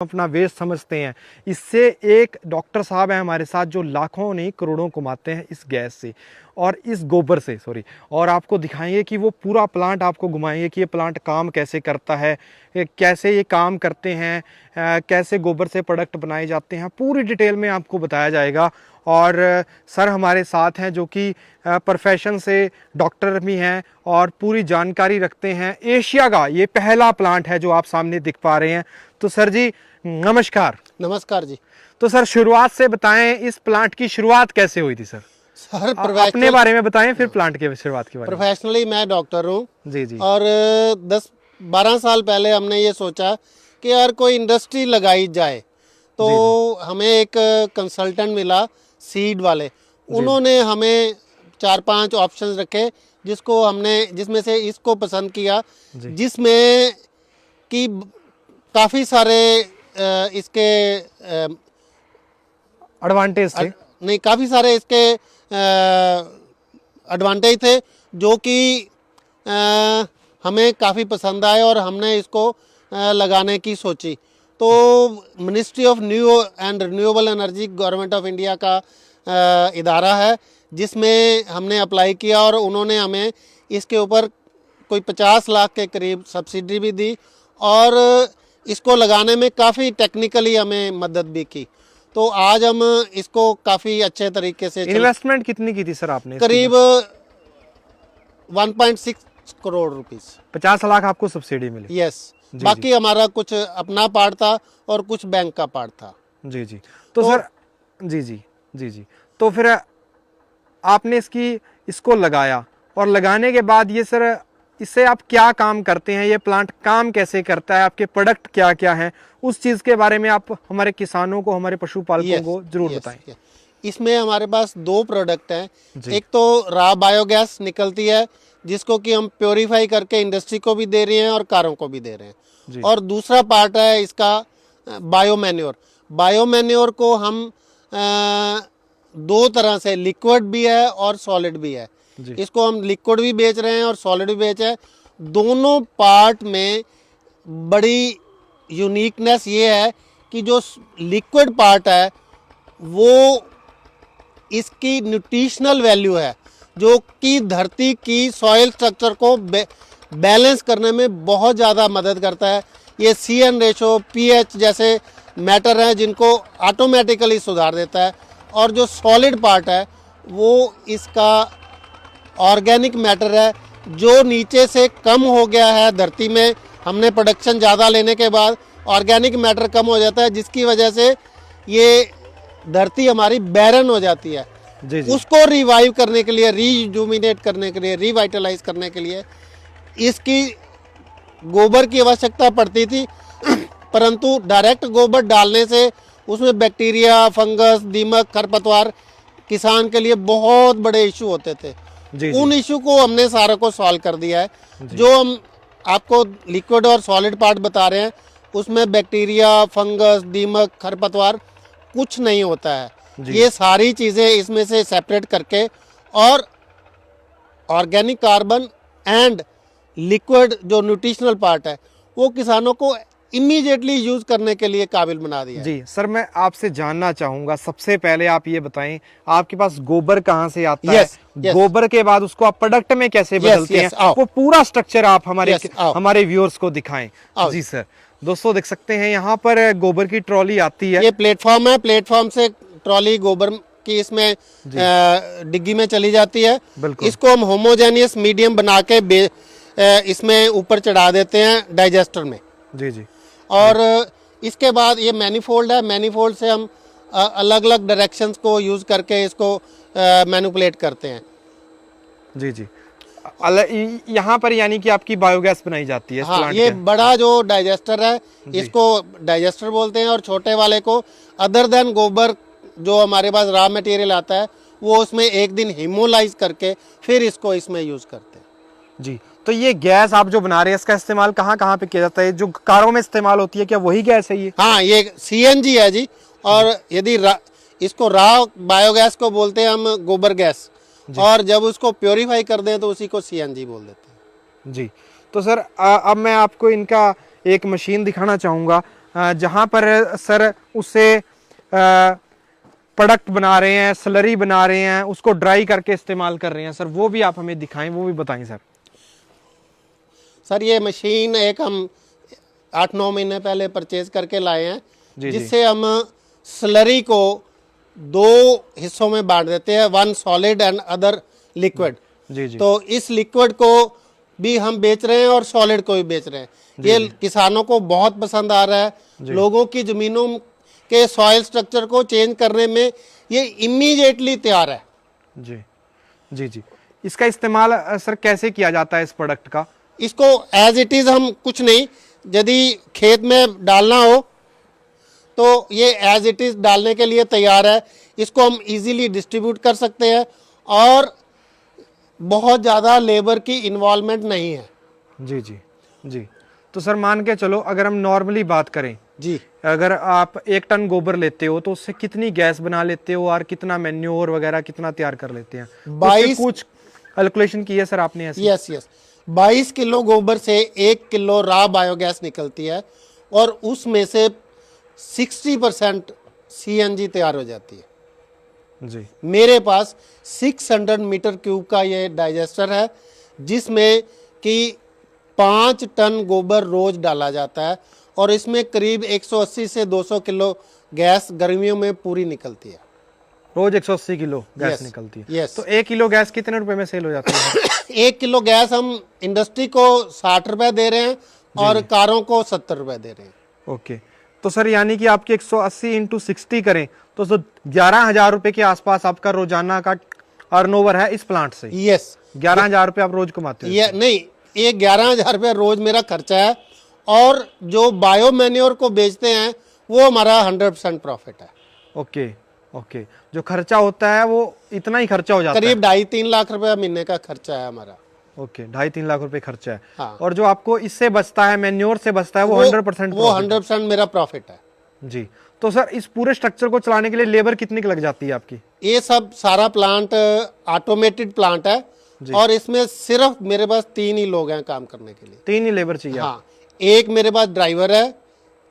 अपना वेस्ट समझते हैं, इससे एक डॉक्टर साहब हैं हमारे साथ जो लाखों नहीं करोड़ों कमाते हैं इस गैस से और इस गोबर से, सॉरी। और आपको दिखाएंगे कि वो पूरा प्लांट आपको घुमाएंगे कि ये प्लांट काम कैसे करता है, कैसे ये काम करते हैं, कैसे गोबर से प्रोडक्ट बनाए जाते हैं, पूरी डिटेल में आपको बताया जाएगा। और सर हमारे साथ हैं जो कि प्रोफेशन से डॉक्टर भी हैं और पूरी जानकारी रखते हैं। एशिया का ये पहला प्लांट है जो आप सामने दिख पा रहे हैं। तो सर जी नमस्कार। नमस्कार जी। तो सर शुरुआत से बताएं, इस प्लांट की शुरुआत कैसे हुई थी सर? सर अपने बारे में बताएं, फिर प्लांट की शुरुआत के बारे में। प्रोफेशनली मैं डॉक्टर हूँ जी जी। और 10-12 साल पहले हमने ये सोचा कि यार कोई इंडस्ट्री लगाई जाए, तो हमें एक कंसल्टेंट मिला सीड वाले, उन्होंने हमें 4-5 ऑप्शंस रखे जिसमें से इसको पसंद किया, जिसमें कि काफ़ी सारे इसके एडवांटेज थे, नहीं काफ़ी सारे इसके एडवांटेज थे जो कि हमें काफ़ी पसंद आए और हमने इसको लगाने की सोची। तो ministry of new and renewable energy government of India का इदारा है जिसमें हमने अप्लाई किया और उन्होंने हमें इसके ऊपर कोई 50 लाख के करीब सब्सिडी भी दी और इसको लगाने में काफ़ी टेक्निकली हमें मदद भी की। तो आज हम इसको काफ़ी अच्छे तरीके से इन्वेस्टमेंट कितनी की थी सर आपने? करीब 1.6 करोड़ रुपीस। 50 लाख आपको सब्सिडी मिली? यस। बाकी हमारा कुछ अपना पार्ट था और कुछ बैंक का पार्ट था। जी जी। तो सर जी जी जी जी। तो फिर आपने इसको लगाया और लगाने के बाद ये सर इससे आप क्या काम करते हैं, ये प्लांट काम कैसे करता है, आपके प्रोडक्ट क्या क्या हैं, उस चीज़ के बारे में आप हमारे किसानों को, हमारे पशुपालकों को जरूर बताएं। इसमें हमारे पास 2 प्रोडक्ट हैं। एक तो रॉ बायोगैस निकलती है जिसको कि हम प्योरीफाई करके इंडस्ट्री को भी दे रहे हैं और कारों को भी दे रहे हैं, और दूसरा पार्ट है इसका बायोमैन्योर। बायोमैन्योर को हम 2 तरह से, लिक्विड भी है और सॉलिड भी है। इसको हम लिक्विड भी बेच रहे हैं और सॉलिड भी बेच रहे हैं। दोनों पार्ट में बड़ी यूनिकनेस ये है कि जो लिक्विड पार्ट है वो इसकी न्यूट्रिशनल वैल्यू है जो कि धरती की सॉइल स्ट्रक्चर को बैलेंस करने में बहुत ज़्यादा मदद करता है। ये CN रेशो, pH जैसे मैटर हैं जिनको ऑटोमेटिकली सुधार देता है। और जो सॉलिड पार्ट है वो इसका ऑर्गेनिक मैटर है जो नीचे से कम हो गया है धरती में। हमने प्रोडक्शन ज़्यादा लेने के बाद ऑर्गेनिक मैटर कम हो जाता है जिसकी वजह से ये धरती हमारी बैरन हो जाती है। जी। उसको रिवाइव करने के लिए, रीजुमिनेट करने के लिए, रिवाइटलाइज करने के लिए इसकी गोबर की आवश्यकता पड़ती थी परंतु डायरेक्ट गोबर डालने से उसमें बैक्टीरिया, फंगस, दीमक, खरपतवार किसान के लिए बहुत बड़े इशू होते थे। उन इशू को हमने सारा को सॉल्व कर दिया है। जो हम आपको लिक्विड और सॉलिड पार्ट बता रहे हैं उसमें बैक्टीरिया, फंगस, दीमक, खरपतवार कुछ नहीं होता है। ये सारी चीज़ें इसमें से सेपरेट करके और ऑर्गेनिक कार्बन एंड लिक्विड जो न्यूट्रिशनल पार्ट है वो किसानों को इमीडिएटली यूज करने के लिए काबिल बना दिया। जी सर, मैं आपसे जानना चाहूंगा, सबसे पहले आप ये बताएं आपके पास गोबर कहाँ से आता है? गोबर के बाद उसको आप प्रोडक्ट में कैसे बदलते हैं? वो पूरा स्ट्रक्चर आप हमारे व्यूअर्स को दिखाएं। जी सर, दोस्तों देख सकते हैं यहाँ पर गोबर की ट्रॉली आती है। ये प्लेटफॉर्म है, प्लेटफॉर्म से ट्रॉली गोबर की इसमें डिग्गी में चली जाती है। इसको हम होमोजेनियस मीडियम बना के इसमें ऊपर चढ़ा देते हैं डाइजेस्टर में। जी जी। और इसके बाद ये मैनीफोल्ड है, मैनीफोल्ड से हम अलग अलग डायरेक्शंस को यूज करके इसको मैनिपुलेट करते हैं। जी जी। यहाँ पर यानी कि आपकी बायोगैस बनाई जाती है। हाँ, ये बड़ा जो डाइजेस्टर है इसको डाइजेस्टर बोलते हैं और छोटे वाले को अदर देन गोबर जो हमारे पास रॉ मटेरियल आता है वो उसमें एक दिन हीमोलाइज करके फिर इसको इसमें यूज करते हैं। जी। तो ये गैस आप जो बना रहे हैं इसका इस्तेमाल कहाँ कहाँ पे किया जाता है? जो कारों में इस्तेमाल होती है क्या वही गैस है ये? हाँ, ये CNG है जी। और यदि इसको रॉ बायोगैस को बोलते हैं हम गोबर गैस, और जब उसको प्योरीफाई कर दें तो उसी को CNG बोल देते हैं। जी। तो सर अब मैं आपको इनका एक मशीन दिखाना चाहूँगा। जहां पर सर उससे प्रोडक्ट बना रहे हैं, स्लरी बना रहे हैं, उसको ड्राई करके इस्तेमाल कर रहे हैं सर, वो भी आप हमें दिखाएं, वो भी बताएं सर। सर ये मशीन एक हम 8-9 महीने पहले परचेज करके लाए हैं, जी, जिससे हम स्लरी को 2 हिस्सों में बांट देते हैं, one solid and other liquid. जी जी। तो इस लिक्विड को भी हम बेच रहे हैं और सॉलिड को भी बेच रहे हैं। ये किसानों को बहुत पसंद आ रहा है। लोगों की जमीनों के सॉइल स्ट्रक्चर को चेंज करने में ये इमीडिएटली तैयार है। जी जी जी। इसका इस्तेमाल सर कैसे किया जाता है इस प्रोडक्ट का? इसको एज इट इज हम कुछ नहीं, यदि खेत में डालना हो तो ये एज इट इज डालने के लिए तैयार है। इसको हम इजीली डिस्ट्रीब्यूट कर सकते हैं और बहुत ज़्यादा लेबर की इन्वॉल्वमेंट नहीं है। जी जी जी। तो सर मान के चलो, अगर हम नॉर्मली बात करें जी, अगर आप 1 टन गोबर लेते हो तो उससे कितनी गैस बना लेते हो और कितना मैन्योर वगैरह कितना तैयार कर लेते हैं? 22 कुछ कैलकुलेशन की है सर आपने ऐसे? यस यस 22 किलो गोबर से 1 किलो रॉ बायोगैस निकलती है और उसमें से 60% सीएनजी तैयार हो जाती है। जी मेरे पास 600 मीटर क्यूब का ये डाइजेस्टर है, जिसमें कि 5 टन गोबर रोज डाला जाता है और इसमें करीब 180 से 200 किलो गैस गर्मियों में पूरी निकलती है। रोज 180 किलो गैस Yes, निकलती है। yes. तो 1 किलो गैस कितने रुपए में सेल हो जाती है? 1 किलो गैस हम इंडस्ट्री को 60 रुपए दे रहे हैं और कारों को 70 रुपए दे रहे हैं। ओके, तो सर यानी कि आपके 180 इंटू 60 करें तो 11,000 रुपए के आसपास आपका रोजाना का टर्नओवर है इस प्लांट से। यस 11,000 रुपए आप रोज कमाते हो? ये नहीं, ये 11,000 रुपये रोज मेरा खर्चा है और जो बायो मैन्योर को बेचते हैं वो हमारा 100% प्रॉफिट है। ओके ओके, जो खर्चा होता है वो इतना ही खर्चा हो जाता है? करीब 2.5-3 लाख रुपया महीने का खर्चा है हमारा। ओके, 2.5-3 लाख रुपए खर्चा है। हाँ। और जो आपको इससे बचता है, मैन्योर से बचता है, वो 100% वो 100% मेरा प्रॉफिट है। जी। तो सर इस पूरे स्ट्रक्चर को चलाने के लिए लेबर कितनी की लग जाती है आपकी? ये सब सारा प्लांट ऑटोमेटेड प्लांट है और इसमें सिर्फ मेरे पास 3 ही लोग हैं काम करने के लिए। 3 ही लेबर चाहिए? हाँ, एक मेरे पास ड्राइवर है,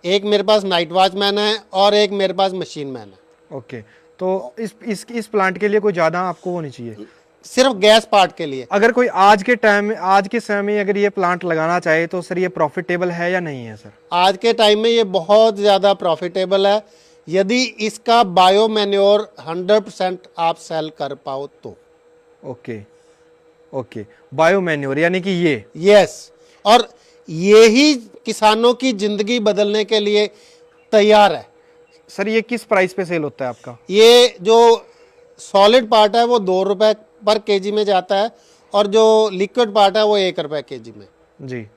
एक मेरे पास नाइट वॉचमैन है और एक मेरे पास मशीन मैन है। ओके, तो इस प्लांट के लिए कोई ज्यादा आपको वो नहीं चाहिए? सिर्फ गैस पार्ट के लिए। अगर कोई आज के समय में अगर ये प्लांट लगाना चाहे तो सर ये प्रॉफिटेबल है या नहीं है सर? आज के टाइम में ये बहुत ज़्यादा प्रॉफिटेबल है, यदि इसका बायो मैन्योर 100% आप सेल कर पाओ तो। ओके ओके, बायो मैन्योर यानी कि ये? यस, और ये ही किसानों की जिंदगी बदलने के लिए तैयार है। सर ये किस प्राइस पे सेल होता है आपका? ये जो सॉलिड पार्ट है वो 2 रुपए पर केजी में जाता है और जो लिक्विड पार्ट है वो 1 रुपए केजी में। जी।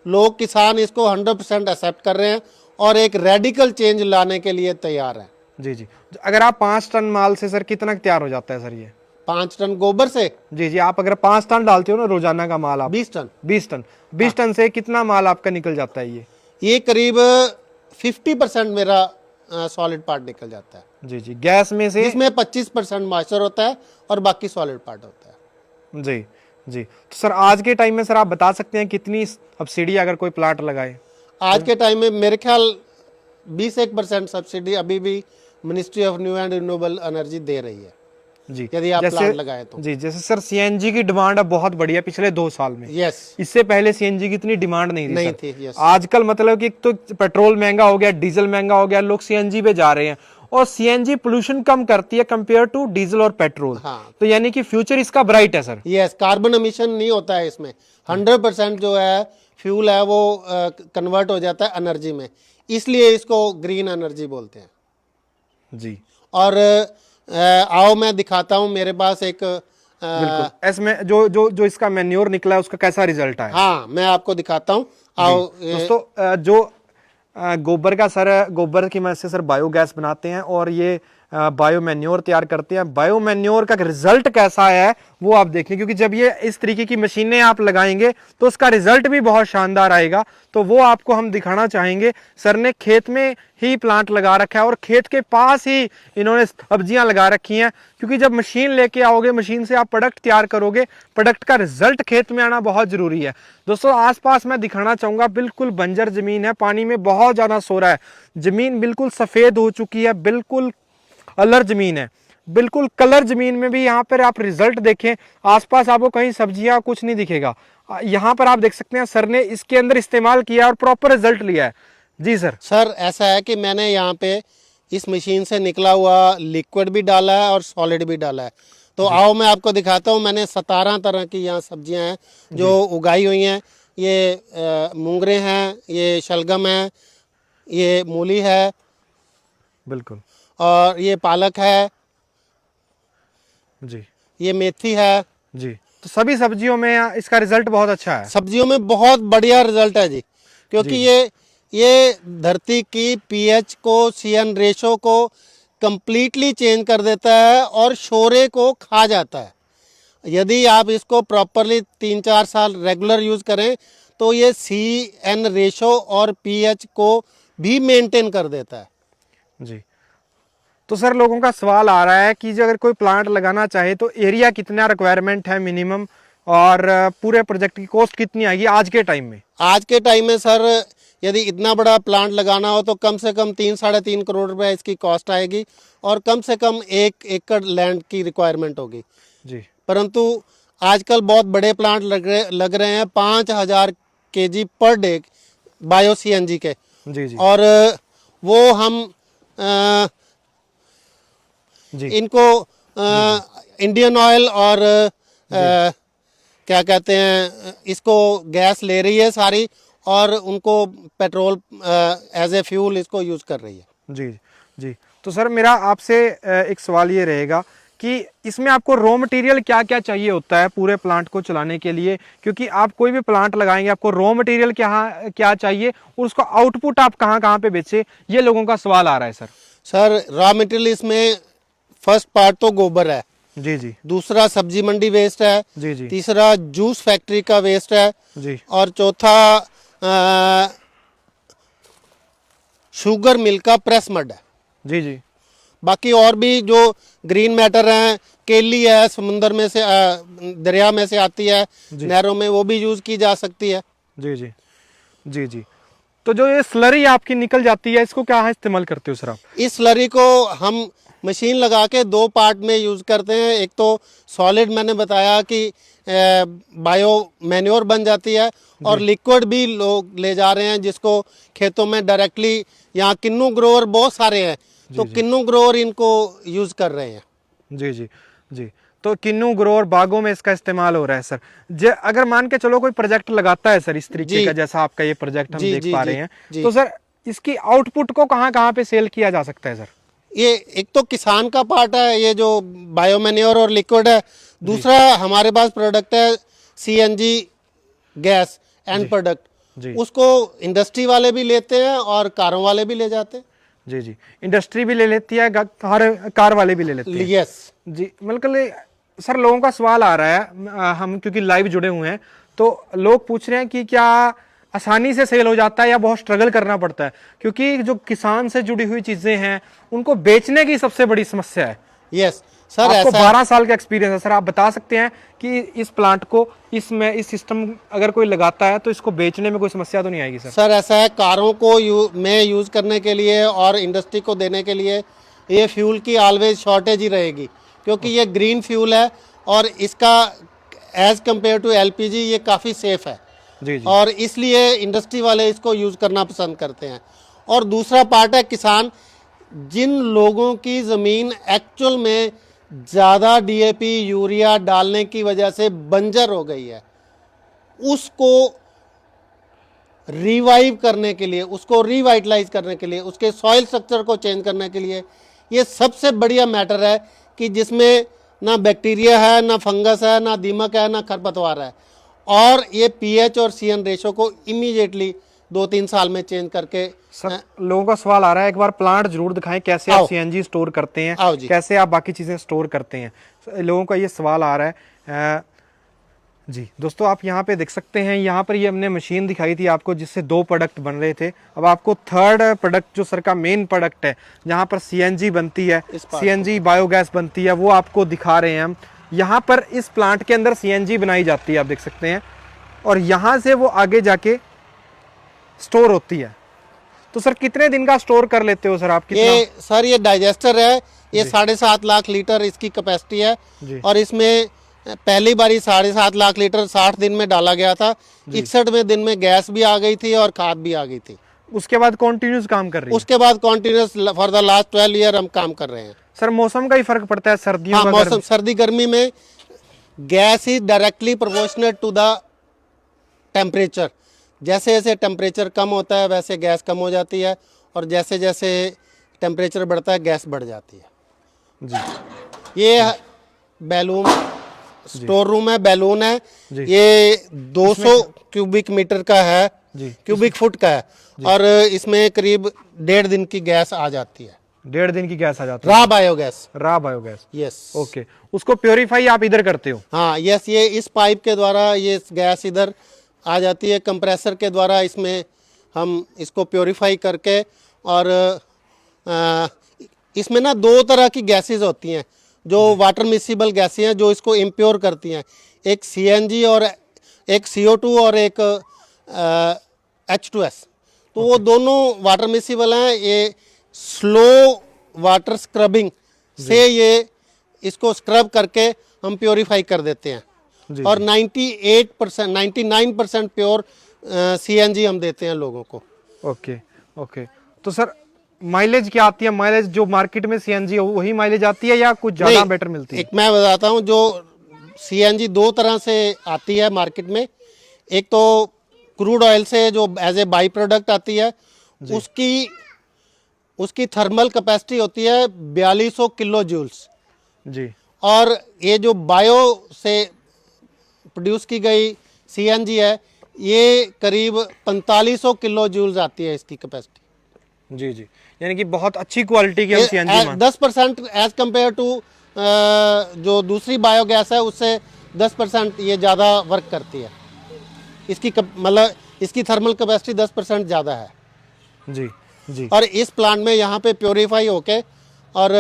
लोग किसान इसको 100% एक्सेप्ट कर रहे हैं और एक रेडिकल चेंज लाने के लिए तैयार है। जी जी। अगर आप 5 टन माल से सर कितना तैयार हो जाता है सर ये? 5 टन गोबर से? जी जी, आप अगर 5 टन डालते हो ना रोजाना का माल, आप 20 टन। 20 टन से कितना माल आपका निकल जाता है ये करीब 50% मेरा सॉलिड पार्ट निकल जाता है। जी जी। गैस में से? इसमें 25% मॉइस्चर होता है और बाकी सॉलिड पार्ट होता है। जी जी। तो सर आज के टाइम में सर आप बता सकते हैं कितनी सब्सिडी अगर कोई प्लांट लगाए? आज के टाइम में मेरे ख्याल 20% सब्सिडी अभी भी ministry of new and renewable energy दे रही है जी, यदि आप प्लांट लगाए तो। जी, जैसे सर सीएनजी की डिमांड अब बहुत बढ़ी है पिछले 2 साल में। यस, इससे पहले सीएनजी की इतनी डिमांड नहीं थी। यस। आजकल मतलब कि तो पेट्रोल महंगा हो गया, डीजल महंगा हो गया, लोग सीएनजी पे जा रहे हैं और सीएनजी पोल्यूशन कम करती है कंपेयर टू डीजल और पेट्रोल। हाँ। तो यानी कि फ्यूचर इसका ब्राइट है सर। यस, कार्बन एमिशन नहीं होता है इसमें। 100% जो है फ्यूल है वो कन्वर्ट हो जाता है एनर्जी में, इसलिए इसको ग्रीन एनर्जी बोलते हैं। जी। और आओ मैं दिखाता हूँ, मेरे पास एक बिल्कुल इसमें जो इसका मैन्योर निकला है उसका कैसा रिजल्ट आया? हाँ, मैं आपको दिखाता हूँ। आओ दोस्तों, जो गोबर की मदद से सर बायोगैस बनाते हैं और ये बायो मैन्योर तैयार करते हैं। बायो मैन्योर का रिजल्ट कैसा है वो आप देखें, क्योंकि जब ये इस तरीके की मशीनें आप लगाएंगे तो उसका रिजल्ट भी बहुत शानदार आएगा। तो वो आपको हम दिखाना चाहेंगे। सर ने खेत में ही प्लांट लगा रखा है और खेत के पास ही इन्होंने सब्जियां लगा रखी हैं, क्योंकि जब मशीन लेके आओगे, मशीन से आप प्रोडक्ट तैयार करोगे, प्रोडक्ट का रिजल्ट खेत में आना बहुत जरूरी है। दोस्तों आसपास मैं दिखाना चाहूंगा, बिल्कुल बंजर जमीन है, पानी में बहुत ज्यादा सो रहा है, जमीन बिल्कुल सफेद हो चुकी है, बिल्कुल कलर जमीन है, बिल्कुल कलर जमीन में भी यहाँ पर आप रिजल्ट देखें, आसपास आपको कहीं सब्जियां कुछ नहीं दिखेगा। यहाँ पर आप देख सकते हैं सर ने इसके अंदर इस्तेमाल किया और प्रॉपर रिजल्ट लिया है। जी सर ऐसा है कि मैंने यहाँ पे इस मशीन से निकला हुआ लिक्विड भी डाला है और सॉलिड भी डाला है। तो आओ मैं आपको दिखाता हूँ। मैंने 17 तरह की यहाँ सब्जियाँ हैं जो उगाई हुई हैं। ये मूंगरे हैं, ये शलगम है, ये मूली है, बिल्कुल, और ये पालक है जी, ये मेथी है जी। तो सभी सब्जियों में इसका रिजल्ट बहुत अच्छा है। सब्जियों में बहुत बढ़िया रिजल्ट है जी, क्योंकि ये धरती की पीएच को, सीएन रेशो को कंप्लीटली चेंज कर देता है और शोरे को खा जाता है। यदि आप इसको प्रॉपरली 3-4 साल रेगुलर यूज़ करें तो ये सीएन रेशो और पीएच को भी मेंटेन कर देता है जी। तो सर लोगों का सवाल आ रहा है कि जो अगर कोई प्लांट लगाना चाहे तो एरिया कितना रिक्वायरमेंट है मिनिमम, और पूरे प्रोजेक्ट की कॉस्ट कितनी आएगी आज के टाइम में? आज के टाइम में सर यदि इतना बड़ा प्लांट लगाना हो तो कम से कम 3-3.5 करोड़ रुपए इसकी कॉस्ट आएगी और कम से कम 1 एकड़ लैंड की रिक्वायरमेंट होगी जी। परंतु आजकल बहुत बड़े प्लांट लग रहे हैं 5000 KG per day bio CNG के। जी जी। और वो हम जी। इनको इंडियन ऑयल और क्या कहते हैं, इसको गैस ले रही है सारी और उनको पेट्रोल एज ए फ्यूल इसको यूज़ कर रही है। जी जी। तो सर मेरा आपसे एक सवाल ये रहेगा कि इसमें आपको रॉ मटेरियल क्या क्या चाहिए होता है पूरे प्लांट को चलाने के लिए, क्योंकि आप कोई भी प्लांट लगाएंगे आपको रॉ मटेरियल क्या चाहिए और उसका आउटपुट आप कहाँ कहाँ पे बेचे, ये लोगों का सवाल आ रहा है। सर रॉ मटेरियल इसमें फर्स्ट पार्ट तो गोबर है जी जी, दूसरा सब्जी मंडी वेस्ट है जी जी, तीसरा जूस फैक्ट्री का वेस्ट है जी, और चौथा शुगर मिल का प्रेस मड है। जी जी, बाकी और भी जो ग्रीन मैटर हैं, केली है समुंदर में से दरिया में से आती है, नहरों में, वो भी यूज़ की जा सकती है। जी जी, जी जी। तो जो ये स्लरी आपकी निकल जाती है इसको क्या इस्तेमाल करते हो सर आप? इस स्लरी को हम मशीन लगा के 2 पार्ट में यूज़ करते हैं। एक तो सॉलिड मैंने बताया कि बायो मैन्योर बन जाती है और लिक्विड भी लोग ले जा रहे हैं जिसको खेतों में डायरेक्टली, यहाँ किन्नू ग्रोवर बहुत सारे हैं तो किन्नू ग्रोवर इनको यूज़ कर रहे हैं। जी जी जी। तो किन्नू ग्रोवर बागों में इसका इस्तेमाल हो रहा है सर। अगर मान के चलो कोई प्रोजेक्ट लगाता है सर इस तरीके का, जैसा आपका ये प्रोजेक्ट हम देख पा रहे हैं, तो सर इसकी आउटपुट को कहाँ कहाँ पे सेल किया जा सकता है सर? ये एक तो किसान का पार्ट है, ये जो बायोमैन्योर और लिक्विड है। दूसरा हमारे पास प्रोडक्ट है सीएनजी गैस एंड प्रोडक्ट, उसको इंडस्ट्री वाले भी लेते हैं और कारों वाले भी ले जाते हैं। जी जी, इंडस्ट्री भी ले लेती है, कार वाले भी ले लेते हैं। यस जी। मतलब सर लोगों का सवाल आ रहा है, हम क्योंकि लाइव जुड़े हुए हैं तो लोग पूछ रहे हैं कि क्या आसानी से सेल हो जाता है या बहुत स्ट्रगल करना पड़ता है, क्योंकि जो किसान से जुड़ी हुई चीजें हैं उनको बेचने की सबसे बड़ी समस्या है। यस सर, आपको 12 साल का एक्सपीरियंस है सर, आप बता सकते हैं कि इस प्लांट को इस सिस्टम अगर कोई लगाता है तो इसको बेचने में कोई समस्या तो नहीं आएगी सर? सर ऐसा है, कारों को में यूज़ करने के लिए और इंडस्ट्री को देने के लिए ये फ्यूल की ऑलवेज शॉर्टेज ही रहेगी, क्योंकि ये ग्रीन फ्यूल है और इसका एज कम्पेयर टू एलपीजी ये काफ़ी सेफ है। जी जी। और इसलिए इंडस्ट्री वाले इसको यूज़ करना पसंद करते हैं। और दूसरा पार्ट है किसान, जिन लोगों की ज़मीन एक्चुअल में ज़्यादा डीएपी यूरिया डालने की वजह से बंजर हो गई है, उसको रिवाइव करने के लिए, उसको रिवाइटलाइज करने के लिए, उसके सॉइल स्ट्रक्चर को चेंज करने के लिए ये सबसे बढ़िया मैटर है कि जिसमें ना बैक्टीरिया है, ना फंगस है, ना दीमक है, ना खरपतवार है, और ये पीएच और सीएन रेशो को इमीडिएटली 2-3 साल में चेंज करके। सर लोगों का सवाल आ रहा है, एक बार प्लांट जरूर दिखाएं, कैसे आप सीएनजी स्टोर करते हैं, आओ जी। कैसे आप बाकी चीजें स्टोर करते हैं, लोगों का ये सवाल आ रहा है। जी दोस्तों, आप यहाँ पे देख सकते हैं, यहाँ पर ये हमने मशीन दिखाई थी आपको जिससे 2 प्रोडक्ट बन रहे थे। अब आपको थर्ड प्रोडक्ट जो सर का मेन प्रोडक्ट है, जहाँ पर सीएनजी बनती है, सीएनजी बायोगैस बनती है, वो आपको दिखा रहे हैं हम। यहाँ पर इस प्लांट के अंदर सीएनजी बनाई जाती है, आप देख सकते हैं, और यहाँ से वो आगे जाके स्टोर होती है। तो सर कितने दिन का स्टोर कर लेते हो सर आप? ये सर ये डाइजेस्टर है, ये 7.5 लाख लीटर इसकी कैपेसिटी है, और इसमें पहली बारी 7.5 लाख लीटर 60 दिन में डाला गया था। 61वें दिन में गैस भी आ गई थी और खाद भी आ गई थी। उसके बाद कॉन्टिन्यूस काम कर रही है? उसके बाद continuous for the last 12 year हम काम कर रहे हैं। सर मौसम का ही फर्क पड़ता है सर्दियों हाँ, में? मौसम सर्दी गर्मी में gas is directly proportionate to the temperature. जैसे जैसे टेम्परेचर कम होता है वैसे गैस कम हो जाती है, और जैसे जैसे टेम्परेचर बढ़ता है गैस बढ़ जाती है जी। ये बैलून स्टोर रूम है, बैलून है, ये 200 क्यूबिक मीटर का है, क्यूबिक फुट का है, और इसमें करीब 1.5 दिन की गैस आ जाती है। 1.5 दिन की गैस आ जाती है? Raw biogas. Raw biogas, yes. Okay. उसको प्योरीफाई आप इधर करते हो? हाँ, यस। ये इस पाइप के द्वारा ये गैस इधर आ जाती है, कंप्रेसर के द्वारा इसमें हम इसको प्योरीफाई करके, और इसमें ना 2 तरह की गैसेस होती हैं जो वाटर मिसिबल गैसें हैं, जो इसको इम्प्योर करती हैं। एक सीएनजी और एक CO2 और एक H2S। तो वो दोनों वाटर मिसिबल हैं। ये स्लो वाटर स्क्रबिंग से ये इसको स्क्रब करके हम प्योरीफाई कर देते हैं, और 98% 99% प्योर सीएनजी हम देते हैं लोगों को। Okay okay. तो सर माइलेज क्या आती है? माइलेज जो मार्केट में सीएनजी है वही माइलेज आती है या कुछ ज़्यादा बेटर मिलती है? एक मैं बताता हूँ, जो सीएनजी 2 तरह से आती है मार्केट में। एक तो क्रूड ऑयल से जो एज ए बाई प्रोडक्ट आती है, उसकी थर्मल कैपेसिटी होती है 4200 किलो जूल्स जी। और ये जो बायो से प्रोड्यूस की गई सीएनजी है, ये करीब 4500 किलो जूल्स आती है इसकी कैपेसिटी। जी जी, यानी कि बहुत अच्छी क्वालिटी की हम सीएनजी 10% एज कम्पेयर टू जो दूसरी बायोगैस है उससे 10% ये ज़्यादा वर्क करती है। इसकी मतलब इसकी थर्मल कैपेसिटी 10% ज़्यादा है जी जी। और इस प्लांट में यहाँ पे प्योरीफाई होके और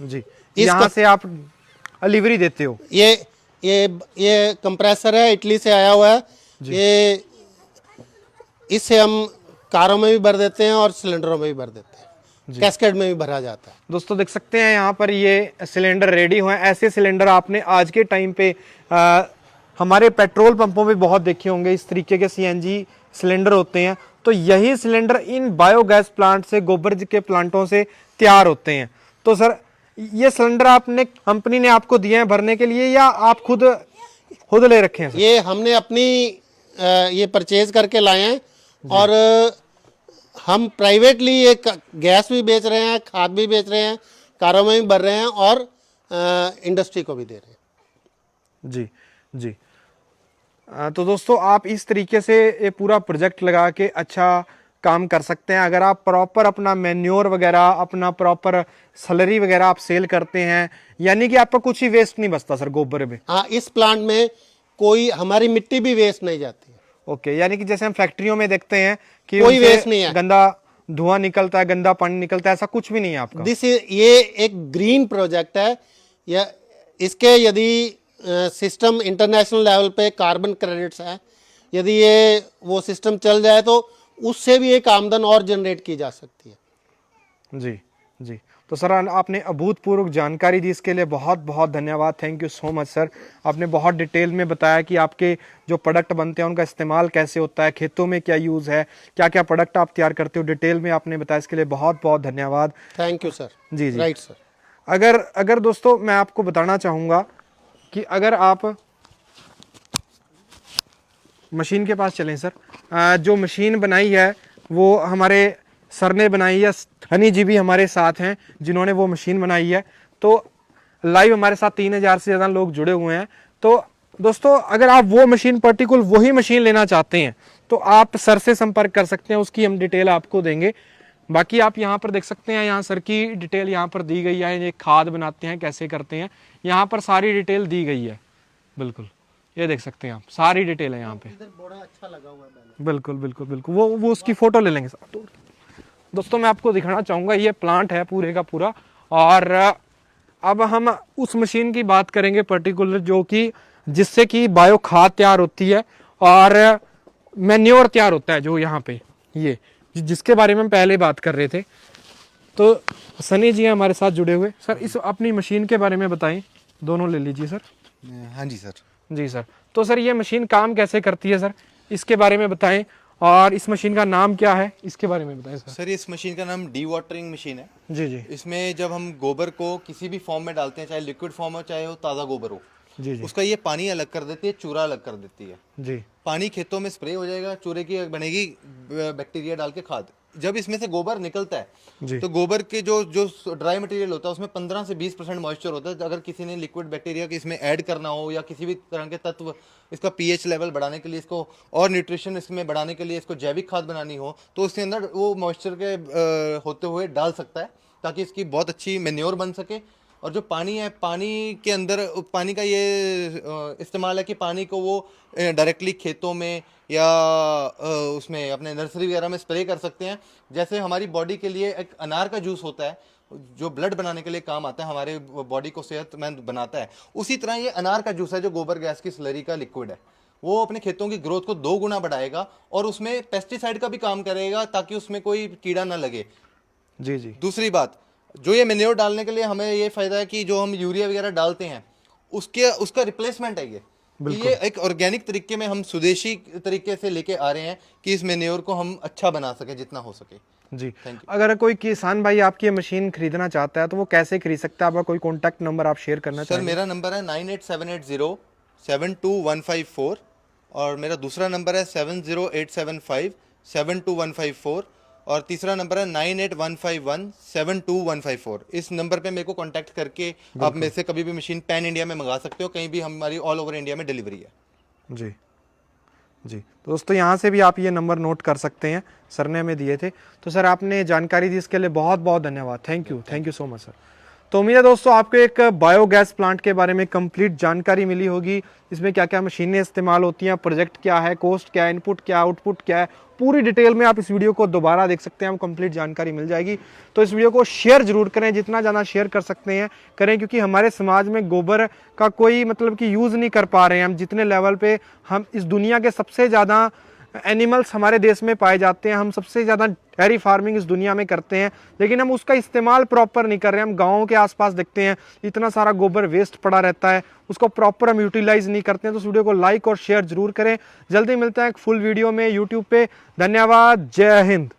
जी यहाँ से आप डिलीवरी देते हो। ये कंप्रेसर है, इटली से आया हुआ है। ये इससे हम कारों में भी भर देते हैं और सिलेंडरों में भी भर देते हैं, कैस्केड में भी भरा जाता है। दोस्तों देख सकते हैं यहाँ पर ये सिलेंडर रेडी हुए हैं। ऐसे सिलेंडर आपने आज के टाइम पे हमारे पेट्रोल पंपों पे बहुत देखे होंगे। इस तरीके के सीएनजी सिलेंडर होते हैं। तो यही सिलेंडर इन बायोगैस प्लांट से, गोबर के प्लांटों से तैयार होते हैं। तो सर ये सिलेंडर आपने कंपनी ने आपको दिए हैं भरने के लिए या आप खुद ले रखे हैं? ये हमने अपनी ये परचेज करके लाए हैं और हम प्राइवेटली ये गैस भी बेच रहे हैं, खाद भी बेच रहे हैं, कारों में भी भर रहे हैं और इंडस्ट्री को भी दे रहे हैं। जी जी। तो दोस्तों आप इस तरीके से ये पूरा प्रोजेक्ट लगा के अच्छा काम कर सकते हैं। अगर आप प्रॉपर अपना मैन्योर वगैरह, अपना प्रॉपर सैलरी वगैरह आप सेल करते हैं, यानी कि आपका कुछ ही वेस्ट नहीं बचता सर गोबर में। हाँ, इस प्लांट में कोई हमारी मिट्टी भी वेस्ट नहीं जाती है। ओके, यानी कि जैसे हम फैक्ट्रियों में देखते हैं कि कोई वेस्ट नहीं है, गंदा धुआं निकलता है, गंदा पानी निकलता है, ऐसा कुछ भी नहीं है आपका। ये एक ग्रीन प्रोजेक्ट है। या इसके यदि सिस्टम इंटरनेशनल लेवल पे कार्बन क्रेडिट्स है, यदि ये वो सिस्टम चल जाए तो उससे भी एक आमदन और जनरेट की जा सकती है। जी जी। तो सर आपने अभूतपूर्व जानकारी दी, इसके लिए बहुत बहुत धन्यवाद। Thank you so much sir. आपने बहुत डिटेल में बताया कि आपके जो प्रोडक्ट बनते हैं उनका इस्तेमाल कैसे होता है, खेतों में क्या यूज़ है, क्या क्या प्रोडक्ट आप तैयार करते हो, डिटेल में आपने बताया। इसके लिए बहुत बहुत धन्यवाद। Thank you sir. जी जी, राइट सर। अगर दोस्तों मैं आपको बताना चाहूँगा कि अगर आप मशीन के पास चलें सर, जो मशीन बनाई है वो हमारे सर ने बनाई है। हनी जी भी हमारे साथ हैं जिन्होंने वो मशीन बनाई है। तो लाइव हमारे साथ 3000 से ज़्यादा लोग जुड़े हुए हैं। तो दोस्तों अगर आप वो मशीन पर्टिकुलर वही मशीन लेना चाहते हैं तो आप सर से संपर्क कर सकते हैं, उसकी हम डिटेल आपको देंगे। बाकी आप यहाँ पर देख सकते हैं, यहाँ सर की डिटेल यहाँ पर दी गई है, ये खाद बनाते हैं कैसे करते हैं, यहाँ पर सारी डिटेल दी गई है। बिल्कुल ये देख सकते हैं आप, सारी डिटेल है यहाँ पे। इधर बड़ा अच्छा लगा हुआ है। बिल्कुल बिल्कुल बिल्कुल, वो उसकी फोटो ले लेंगे सर। दोस्तों मैं आपको दिखाना चाहूँगा, ये प्लांट है पूरे का पूरा। और अब हम उस मशीन की बात करेंगे पर्टिकुलर जो कि जिससे कि बायो खाद तैयार होती है और मैन्योर तैयार होता है, जो यहाँ पे ये जिसके बारे में हम पहले बात कर रहे थे। तो सनी जी हैं हमारे साथ जुड़े हुए। सर इस अपनी मशीन के बारे में बताएं, दोनों ले लीजिए सर। हाँ जी सर। जी सर, तो सर ये मशीन काम कैसे करती है सर, इसके बारे में बताएं। और इस मशीन का नाम क्या है, इसके बारे में बताएं सर। सर इस मशीन का नाम डी वाटरिंग मशीन है। जी जी इसमें जब हम गोबर को किसी भी फॉर्म में डालते हैं, चाहे लिक्विड फॉर्म हो चाहे वो ताज़ा गोबर हो, जी जी उसका ये पानी अलग कर देती है, चूरा अलग कर देती है। जी पानी खेतों में स्प्रे हो जाएगा, चूरे की बनेगी बैक्टीरिया डाल के खाद। जब इसमें से गोबर निकलता है जी तो गोबर के जो जो ड्राई मटेरियल होता है उसमें 15 से 20% मॉइस्चर होता है। अगर किसी ने लिक्विड बैक्टीरिया को इसमें ऐड करना हो या किसी भी तरह के तत्व, इसका पीएच लेवल बढ़ाने के लिए, इसको और न्यूट्रिशन इसमें बढ़ाने के लिए, इसको जैविक खाद बनानी हो, तो उसके अंदर वो मॉइस्चर के होते हुए डाल सकता है, ताकि इसकी बहुत अच्छी मेन्योर बन सके। और जो पानी है, पानी के अंदर पानी का ये इस्तेमाल है कि पानी को वो डायरेक्टली खेतों में या उसमें अपने नर्सरी वगैरह में स्प्रे कर सकते हैं। जैसे हमारी बॉडी के लिए एक अनार का जूस होता है जो ब्लड बनाने के लिए काम आता है, हमारे बॉडी को सेहतमंद बनाता है, उसी तरह ये अनार का जूस है जो गोबर गैस की स्लरी का लिक्विड है। वो अपने खेतों की ग्रोथ को 2 गुना बढ़ाएगा और उसमें पेस्टिसाइड का भी काम करेगा ताकि उसमें कोई कीड़ा ना लगे। जी जी दूसरी बात, जो ये मेन्योर डालने के लिए हमें ये फायदा है कि जो हम यूरिया वगैरह डालते हैं उसका रिप्लेसमेंट है ये एक ऑर्गेनिक तरीके में हम स्वदेशी तरीके से लेके आ रहे हैं कि इस मेन्योर को हम अच्छा बना सके जितना हो सके। जी। Thank you. अगर कोई किसान भाई आपकी ये मशीन खरीदना चाहता है तो वो कैसे खरीद सकता है, आपका कोई कॉन्टैक्ट नंबर आप शेयर करना सर चाहेंगे? मेरा नंबर है 9878072154 और मेरा दूसरा नंबर है 7087572154 और तीसरा नंबर है 9815172154। इस नंबर पे मेरे को कांटेक्ट करके आप मेरे से कभी भी मशीन पैन इंडिया में मंगा सकते हो, कहीं भी हमारी ऑल ओवर इंडिया में डिलीवरी है। जी जी। तो दोस्तों यहाँ से भी आप ये नंबर नोट कर सकते हैं, सर ने हमें दिए थे। तो सर आपने जानकारी दी इसके लिए बहुत बहुत धन्यवाद। Thank you so much sir. तो उम्मीद है दोस्तों आपको एक बायोगैस प्लांट के बारे में कंप्लीट जानकारी मिली होगी। इसमें क्या क्या मशीनें इस्तेमाल होती हैं, प्रोजेक्ट क्या है, कॉस्ट क्या है, इनपुट क्या है, आउटपुट क्या है, पूरी डिटेल में आप इस वीडियो को दोबारा देख सकते हैं, आपको कंप्लीट जानकारी मिल जाएगी। तो इस वीडियो को शेयर जरूर करें, जितना ज़्यादा शेयर कर सकते हैं करें, क्योंकि हमारे समाज में गोबर का कोई मतलब कि यूज़ नहीं कर पा रहे हैं हम। जितने लेवल पे हम इस दुनिया के सबसे ज़्यादा एनिमल्स हमारे देश में पाए जाते हैं, हम सबसे ज़्यादा डेयरी फार्मिंग इस दुनिया में करते हैं, लेकिन हम उसका इस्तेमाल प्रॉपर नहीं कर रहे हैं। हम गाँव के आसपास देखते हैं इतना सारा गोबर वेस्ट पड़ा रहता है, उसको प्रॉपर हम यूटिलाइज नहीं करते हैं। तो इस वीडियो को लाइक और शेयर जरूर करें। जल्दी मिलते हैं एक फुल वीडियो में यूट्यूब पे। धन्यवाद। जय हिंद।